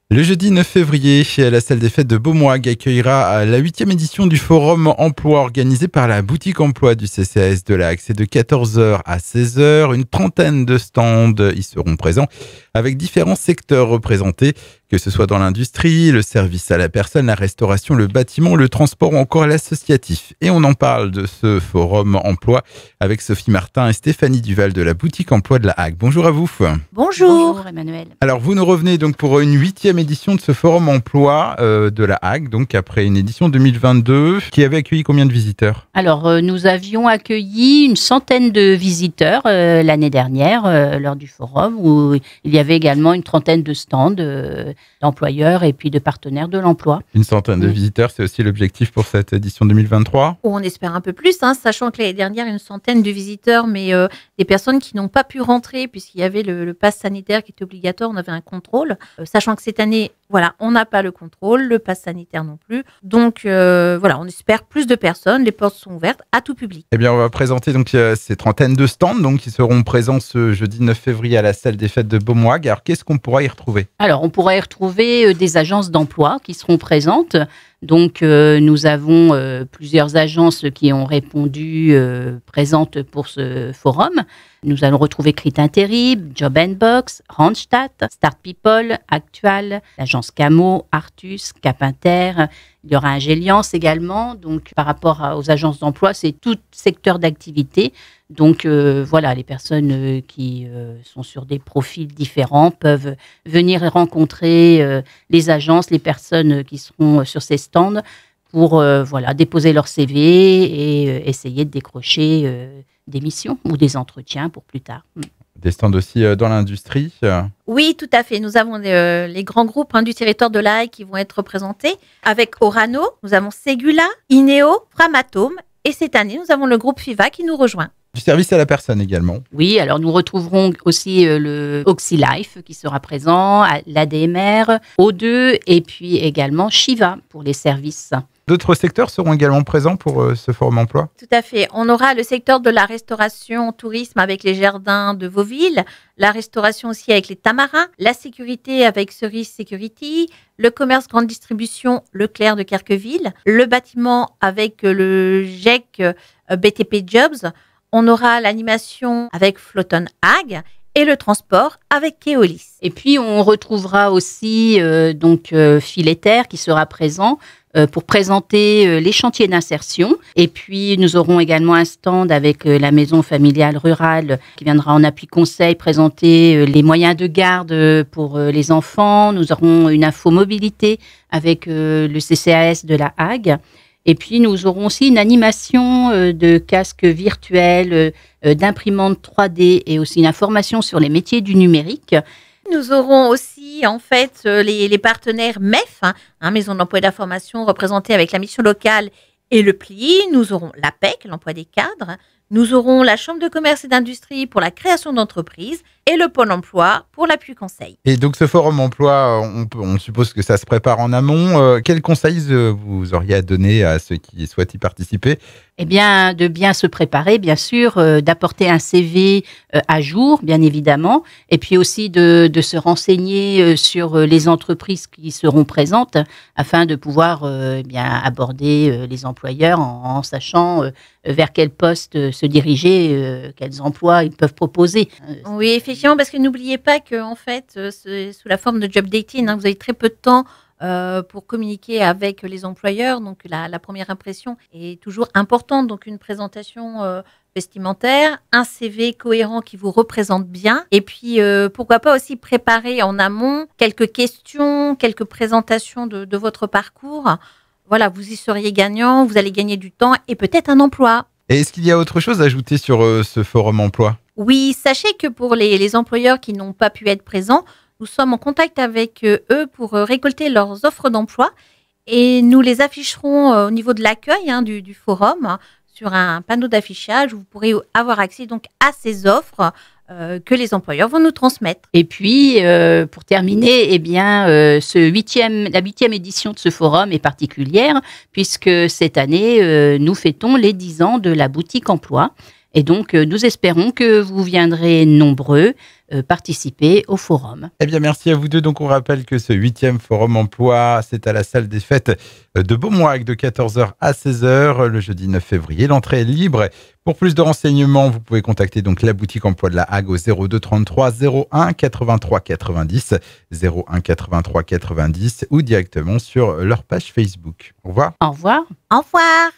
Le jeudi 9 février, la salle des fêtes de Beaumoig accueillera la 8e édition du Forum Emploi organisé par la boutique emploi du CCAS de l'Axe. C'est de 14 h à 16 h. Une trentaine de stands y seront présents avec différents secteurs représentés, que ce soit dans l'industrie, le service à la personne, la restauration, le bâtiment, le transport ou encore l'associatif. Et on en parle de ce Forum Emploi avec Sophie Martin et Stéphanie Duval de la boutique emploi de la Hague. Bonjour à vous. Bonjour. Bonjour Emmanuel. Alors vous nous revenez donc pour une 8e édition de ce Forum Emploi de la Hague, donc après une édition 2022 qui avait accueilli combien de visiteurs? Alors nous avions accueilli une centaine de visiteurs l'année dernière lors du forum, où il y avait également une trentaine de stands d'employeurs et puis de partenaires de l'emploi. Une centaine de visiteurs, c'est aussi l'objectif pour cette édition 2023? On espère un peu plus, sachant que l'année dernière, une centaine de visiteurs, mais des personnes qui n'ont pas pu rentrer puisqu'il y avait le pass sanitaire qui était obligatoire, on avait un contrôle. Sachant que cette année, voilà, on n'a pas le contrôle, le pass sanitaire non plus. Donc voilà, on espère plus de personnes, les portes sont ouvertes à tout public. Eh bien, on va présenter donc ces trentaines de stands donc, qui seront présents ce jeudi 9 février à la salle des fêtes de Beaumoig. Alors, qu'est-ce qu'on pourra y retrouver? Alors, on pourra y retrouver des agences d'emploi qui seront présentes. Donc, nous avons plusieurs agences qui ont répondu présentes pour ce forum. Nous allons retrouver Crit Intérim, Job & Box, Randstad, Start People, Actual, l'agence Camo, Artus, Cap Inter. Il y aura Ingéliance également. Donc, par rapport aux agences d'emploi, c'est tout secteur d'activité. Donc, voilà, les personnes qui sont sur des profils différents peuvent venir rencontrer les agences, les personnes qui seront sur ces stands pour voilà, déposer leur CV et essayer de décrocher des missions ou des entretiens pour plus tard. Des stands aussi dans l'industrie? Oui, tout à fait. Nous avons les grands groupes du territoire de l'Aille qui vont être représentés avec Orano, nous avons Ségula, Ineo, Framatome et cette année, nous avons le groupe FIVA qui nous rejoint. Du service à la personne également. Oui, alors nous retrouverons aussi le OxyLife qui sera présent, l'ADMR, O2 et puis également Shiva pour les services. D'autres secteurs seront également présents pour ce forum emploi? Tout à fait. On aura le secteur de la restauration, tourisme avec les jardins de Vauville, la restauration aussi avec les Tamarins, la sécurité avec Cerise Security, le commerce grande distribution Leclerc de Carqueville, le bâtiment avec le GEC BTP Jobs. On aura l'animation avec Floton Hague et le transport avec Keolis. Et puis, on retrouvera aussi Fileter qui sera présent pour présenter les chantiers d'insertion. Et puis, nous aurons également un stand avec la maison familiale rurale qui viendra en appui conseil présenter les moyens de garde pour les enfants. Nous aurons une info mobilité avec le CCAS de la Hague. Et puis, nous aurons aussi une animation de casques virtuels, d'imprimantes 3D et aussi une information sur les métiers du numérique. Nous aurons aussi, en fait, les partenaires MEF, Maison d'emploi et d'information, représentée avec la mission locale et le PLI. Nous aurons l'APEC, l'emploi des cadres. Nous aurons la Chambre de commerce et d'industrie pour la création d'entreprises et le Pôle emploi pour l'appui conseil. Et donc ce forum emploi, on suppose que ça se prépare en amont. Quels conseils vous auriez à donner à ceux qui souhaitent y participer? Eh bien, de bien se préparer, bien sûr, d'apporter un CV à jour, bien évidemment, et puis aussi de se renseigner sur les entreprises qui seront présentes afin de pouvoir bien aborder les employeurs en sachant vers quel poste se diriger, quels emplois ils peuvent proposer. Oui, effectivement, parce que n'oubliez pas que en fait, c'est sous la forme de job dating, vous avez très peu de temps pour communiquer avec les employeurs. Donc, la première impression est toujours importante. Donc, une présentation vestimentaire, un CV cohérent qui vous représente bien. Et puis, pourquoi pas aussi préparer en amont quelques questions, quelques présentations de votre parcours. Voilà, vous y seriez gagnant, vous allez gagner du temps et peut-être un emploi. Et est-ce qu'il y a autre chose à ajouter sur ce forum emploi? Oui, sachez que pour les employeurs qui n'ont pas pu être présents, nous sommes en contact avec eux pour récolter leurs offres d'emploi et nous les afficherons au niveau de l'accueil du forum sur un panneau d'affichage où vous pourrez avoir accès donc à ces offres que les employeurs vont nous transmettre. Et puis, pour terminer, eh bien, la 8e édition de ce forum est particulière puisque cette année, nous fêtons les 10 ans de la boutique emploi. Et donc, nous espérons que vous viendrez nombreux participer au forum. Eh bien, merci à vous deux. Donc, on rappelle que ce 8e Forum Emploi, c'est à la salle des fêtes de Beaumoig de 14h à 16h le jeudi 9 février. L'entrée est libre. Pour plus de renseignements, vous pouvez contacter donc la boutique emploi de la Hague au 02 33 01 83 90 01 83 90 ou directement sur leur page Facebook. Au revoir. Au revoir. Au revoir.